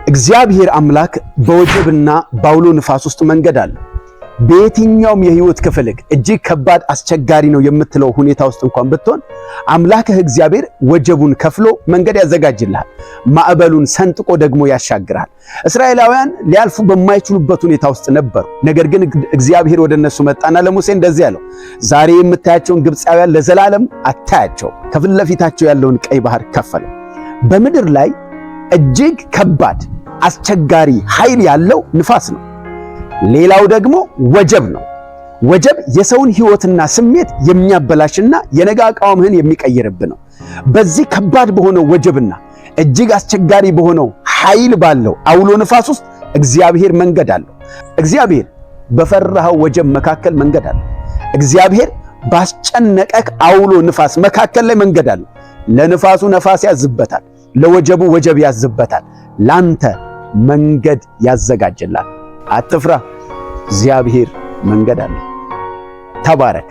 እግዚአብሔር አምላክ በወጀብና ባውሎ ንፋስ ውስጥ መንገድ አለ። በየትኛውም የህይወት ክፍል እጅግ ከባድ አስቸጋሪ ነው የምትለው ሁኔታ ውስጥ እንኳን ብትሆን አምላክህ እግዚአብሔር ወጀቡን ከፍሎ መንገድ ያዘጋጅልሃል። ማዕበሉን ሰንጥቆ ደግሞ ያሻግራል። እስራኤላውያን ሊያልፉ በማይችሉበት ሁኔታ ውስጥ ነበሩ። ነገር ግን እግዚአብሔር ወደ እነሱ መጣና ለሙሴ እንደዚህ አለው፣ ዛሬ የምታያቸውን ግብፃውያን ለዘላለም አታያቸው። ከፊት ለፊታቸው ያለውን ቀይ ባህር ከፈለው። በምድር ላይ እጅግ ከባድ አስቸጋሪ ኃይል ያለው ንፋስ ነው። ሌላው ደግሞ ወጀብ ነው። ወጀብ የሰውን ህይወትና ስሜት የሚያበላሽና የነገ አቋምህን የሚቀይርብ ነው። በዚህ ከባድ በሆነው ወጀብና እጅግ አስቸጋሪ በሆነው ኃይል ባለው አውሎ ንፋስ ውስጥ እግዚአብሔር መንገድ አለው። እግዚአብሔር በፈራኸው ወጀብ መካከል መንገድ አለው። እግዚአብሔር ባስጨነቀክ አውሎ ንፋስ መካከል ላይ መንገድ አለው። ለንፋሱ ነፋስ ያዝበታል፣ ለወጀቡ ወጀብ ያዝበታል። ላንተ መንገድ ያዘጋጅላል። አትፍራ፣ እግዚአብሔር መንገድ አለ። ተባረክ።